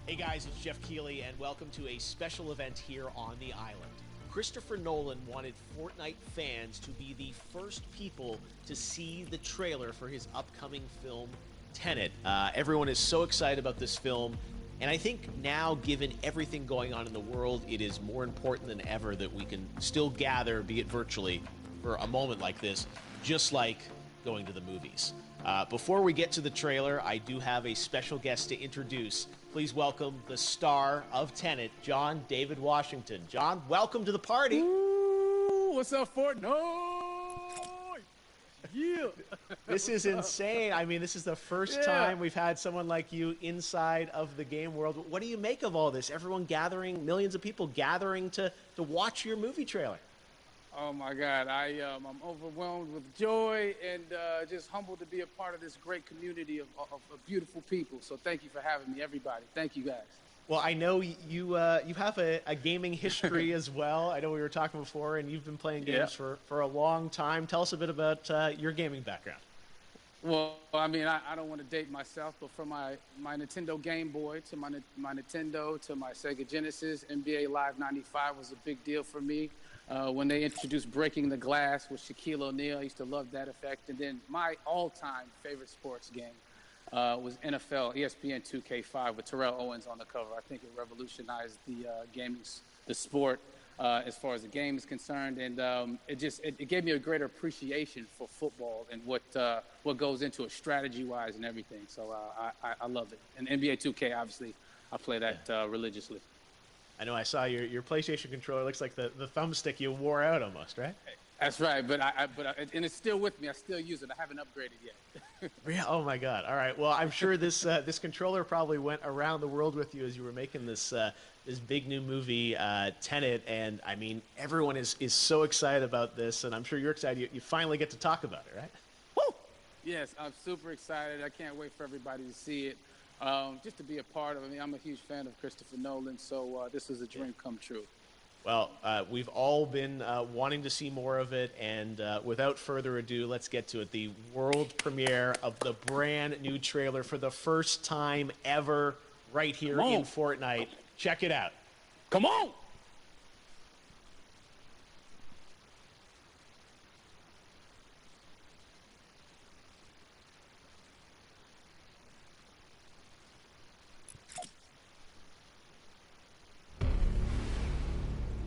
Hey guys, it's Jeff Keighley, and welcome to a special event here on the island. Christopher Nolan wanted Fortnite fans to be the first people to see the trailer for his upcoming film, Tenet. Everyone is so excited about this film, and I think now, given everything going on in the world, it is more important than ever that we can still gather, be it virtually, for a moment like this, just like going to the movies. Before we get to the trailer, I do have a special guest to introduce. Please welcome the star of Tenet, John David Washington. John, welcome to the party. Ooh, what's up, Fortnite? Yeah. This is insane. I mean, this is the first time we've had someone like you inside of the game world. What do you make of all this? Everyone gathering, millions of people gathering to watch your movie trailer. Oh my God, I'm overwhelmed with joy and just humbled to be a part of this great community of beautiful people. So thank you for having me, everybody. Thank you, guys. Well, I know you have a gaming history as well. I know we were talking before, and you've been playing games for a long time. Tell us a bit about your gaming background. Well, I mean, I don't want to date myself, but from my Nintendo Game Boy to my Nintendo to my Sega Genesis, NBA Live 95 was a big deal for me. When they introduced Breaking the Glass with Shaquille O'Neal, I used to love that effect. And then my all-time favorite sports game was NFL ESPN 2K5 with Terrell Owens on the cover. I think it revolutionized the sport as far as the game is concerned, and it gave me a greater appreciation for football and what goes into it strategy-wise and everything. So I love it. And NBA 2K, obviously, I play that religiously. I know I saw your PlayStation controller. Looks like the thumbstick you wore out almost, right? That's right, but and it's still with me. I still use it. I haven't upgraded yet. Yeah. Oh my God. All right. Well, I'm sure this controller probably went around the world with you as you were making this big new movie, Tenet. And I mean, everyone is so excited about this, and I'm sure you're excited. You finally get to talk about it, right? Woo! Yes, I'm super excited. I can't wait for everybody to see it. Just to be a part of it. I mean, I'm a huge fan of Christopher Nolan, so this is a dream come true. Well, we've all been wanting to see more of it, and without further ado, let's get to it. The world premiere of the brand new trailer for the first time ever right here in Fortnite. Check it out. Come on!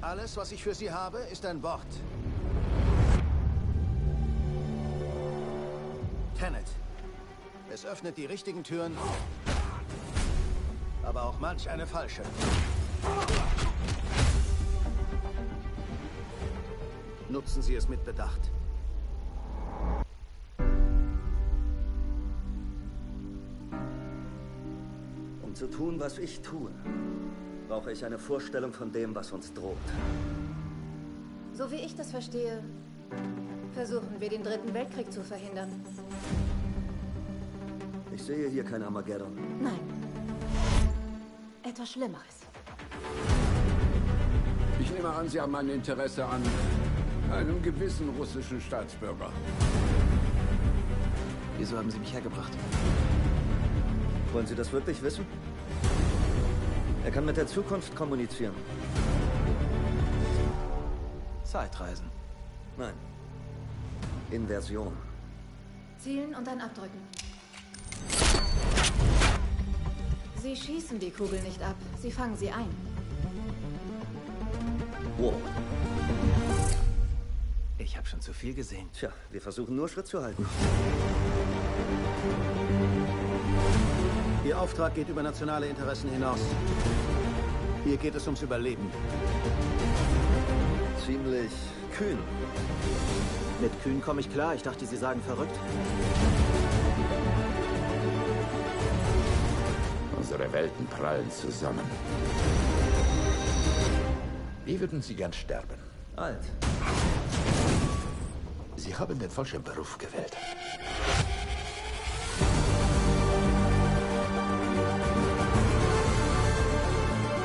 Alles, was ich für Sie habe, ist ein Wort. Tenet. Es öffnet die richtigen Türen, aber auch manch eine falsche. Nutzen Sie es mit Bedacht. Um zu tun, was ich tue, brauche ich eine Vorstellung von dem, was uns droht. So wie ich das verstehe, versuchen wir den Dritten Weltkrieg zu verhindern. Ich sehe hier kein Armageddon. Nein. Etwas Schlimmeres. Ich nehme an, Sie haben ein Interesse an einem gewissen russischen Staatsbürger. Wieso haben Sie mich hergebracht? Wollen Sie das wirklich wissen? Er kann mit der Zukunft kommunizieren. Zeitreisen. Nein. Inversion. Zielen und dann abdrücken. Sie schießen die Kugel nicht ab, sie fangen sie ein. Wow. Ich habe schon zu viel gesehen. Tja, wir versuchen nur Schritt zu halten. Ihr Auftrag geht über nationale Interessen hinaus. Hier geht es ums Überleben. Ziemlich kühn. Mit kühn komme ich klar. Ich dachte, Sie sagen verrückt. Unsere Welten prallen zusammen. Wie würden Sie gern sterben? Alt. Sie haben den falschen Beruf gewählt.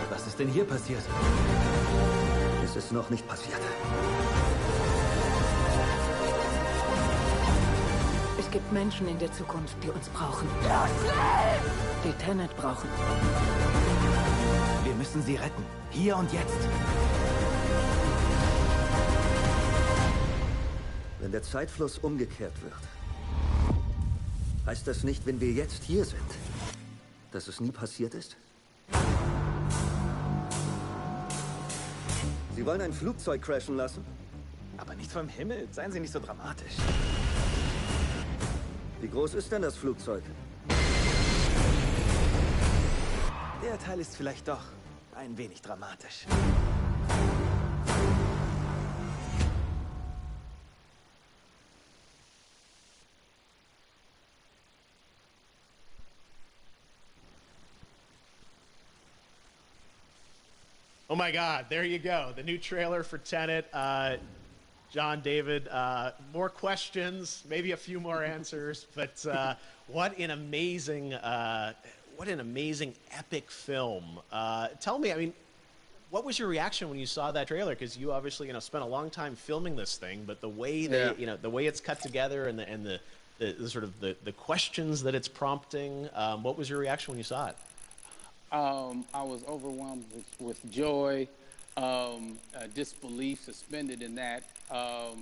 Was ist denn hier passiert? Es ist noch nicht passiert. Ist gibt Menschen in der Zukunft, die uns brauchen. Die Tenet brauchen. Wir müssen sie retten. Hier und jetzt. Wenn der Zeitfluss umgekehrt wird, heißt das nicht, wenn wir jetzt hier sind, dass es nie passiert ist? Sie wollen ein Flugzeug crashen lassen? Aber nicht vom Himmel. Seien Sie nicht so dramatisch. Wie groß ist denn das Flugzeug? Der Teil ist vielleicht doch ein wenig dramatisch. Oh my God, there you go. The new trailer for Tenet. John, David, more questions, maybe a few more answers, but what an amazing epic film. Tell me, I mean, what was your reaction when you saw that trailer? Because you obviously, spent a long time filming this thing, but the way the way it's cut together and the sort of the questions that it's prompting, what was your reaction when you saw it? I was overwhelmed with joy, disbelief, suspended in that. I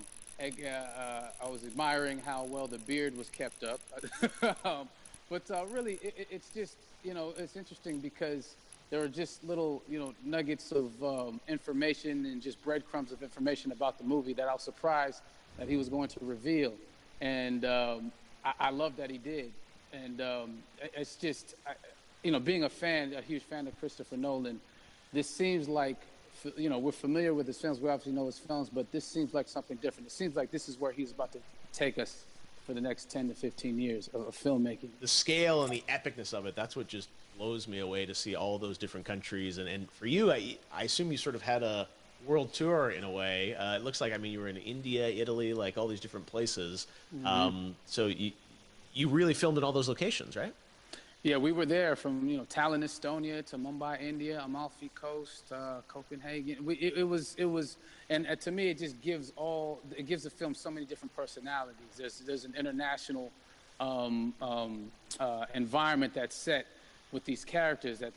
was admiring how well the beard was kept up. But really, it's just, it's interesting because there are just little, nuggets of information and just breadcrumbs of information about the movie that I was surprised that he was going to reveal. And I love that he did. And it's just... being a huge fan of Christopher Nolan, this seems like, we're familiar with his films. We obviously know his films, but this seems like something different. It seems like this is where he's about to take us for the next 10 to 15 years of filmmaking. The scale and the epicness of it, that's what just blows me away, to see all those different countries. And for you, I assume you sort of had a world tour in a way. It looks like, you were in India, Italy, like all these different places. Mm-hmm. So you really filmed in all those locations, right? Yeah, we were there from Tallinn, Estonia, to Mumbai, India, Amalfi Coast, Copenhagen. It was, and to me, it just gives the film so many different personalities. There's an international environment that's set with these characters that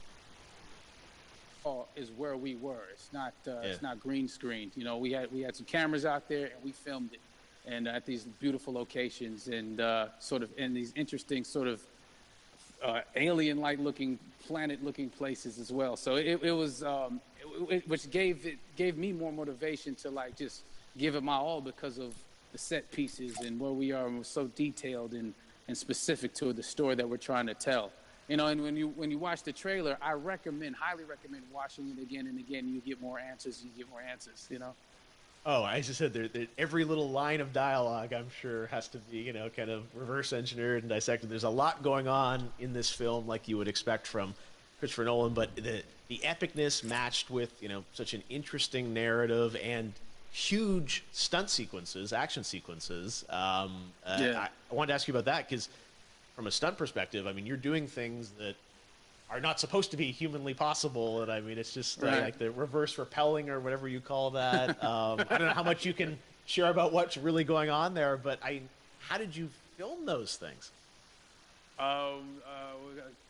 is where we were. It's not green screened. We had some cameras out there and we filmed it, and at these beautiful locations and sort of in these interesting sort of alien-like looking, planet-looking places as well. So it was, which gave me more motivation to just give it my all because of the set pieces and where we are, and we're so detailed and specific to the story that we're trying to tell. And when you watch the trailer, I highly recommend watching it again and again. You get more answers. Oh, I just said, every little line of dialogue, I'm sure, has to be, kind of reverse engineered and dissected. There's a lot going on in this film, like you would expect from Christopher Nolan, but the epicness matched with, such an interesting narrative and huge stunt sequences, action sequences. I wanted to ask you about that, because from a stunt perspective, you're doing things that are not supposed to be humanly possible, and it's just like the reverse rappelling or whatever you call that. I don't know how much you can share about what's really going on there, but how did you film those things?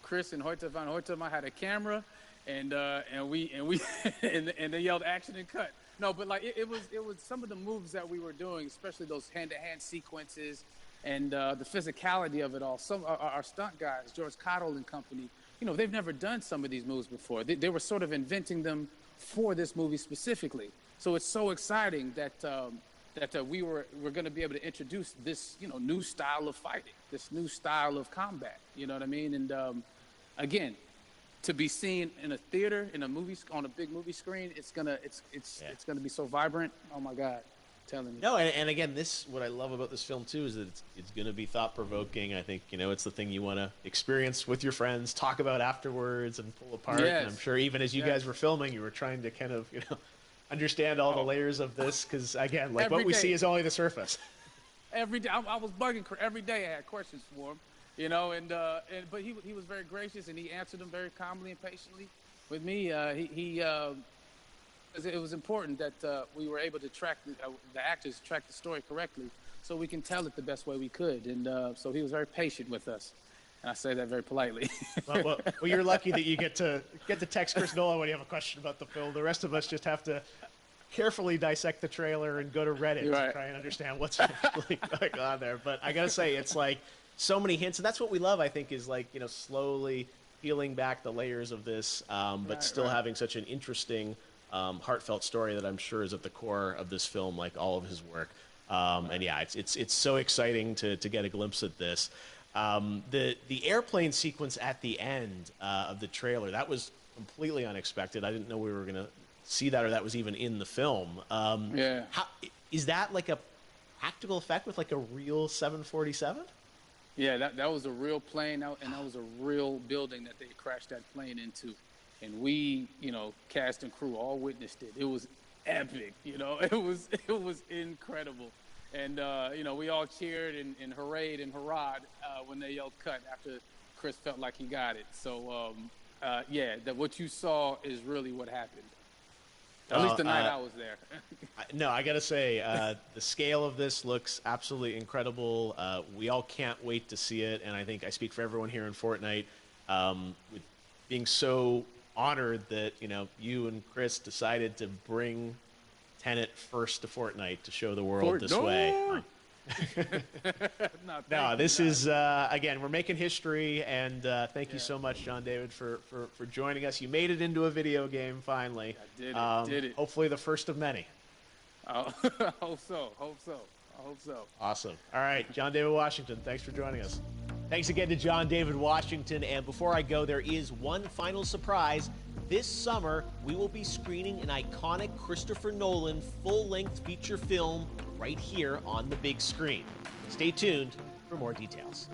Chris and Hoyte van Hoytema had a camera, and they yelled action and cut. No, but it was some of the moves that we were doing, especially those hand-to-hand sequences, and the physicality of it all. Some our stunt guys, George Cottle and company. They've never done some of these moves before. They were sort of inventing them for this movie specifically. So it's so exciting that we're going to be able to introduce this, new style of fighting, this new style of combat. You know what I mean? And again, to be seen in a theater, on a big movie screen, it's gonna be so vibrant. Oh my God. Telling you. No, and again, what I love about this film too is that it's going to be thought-provoking. I think it's the thing you want to experience with your friends, talk about afterwards, and pull apart. Yes. And I'm sure even as you guys were filming, you were trying to kind of understand all the layers of this, because again, what we see is only the surface. Every day, I was bugging every day. I had questions for him, but he was very gracious and he answered them very calmly and patiently with me. It was important that we were able to track the actors track the story correctly, so we can tell it the best way we could. And so he was very patient with us. And I say that very politely. Well, you're lucky that you get to text Chris Nolan when you have a question about the film. The rest of us just have to carefully dissect the trailer and go to Reddit to try and understand what's really going on there. But I gotta say, it's like so many hints, and that's what we love. I think is like slowly peeling back the layers of this, but still having such an interesting, heartfelt story that I'm sure is at the core of this film, like all of his work. And yeah, it's so exciting to get a glimpse at this. The airplane sequence at the end of the trailer, that was completely unexpected. I didn't know we were going to see that, or that was even in the film. Is that like a practical effect with like a real 747? Yeah, that was a real plane, and that was a real building that they crashed that plane into. And we, cast and crew all witnessed it. It was epic, it was incredible. And, we all cheered and hurrayed and hurrahed when they yelled cut after Chris felt like he got it. So, what you saw is really what happened. At least the night I was there. No, I got to say, the scale of this looks absolutely incredible. We all can't wait to see it. And I think I speak for everyone here in Fortnite with being so honored that, you and Chris decided to bring Tenet first to Fortnite to show the world this way. No, this is, again, we're making history, and thank you so much, John David, for joining us. You made it into a video game, finally. I did it. Hopefully the first of many. I hope so. Awesome. All right, John David Washington, thanks for joining us. Thanks again to John David Washington, and before I go, there is one final surprise. This summer, we will be screening an iconic Christopher Nolan full-length feature film right here on the big screen. Stay tuned for more details.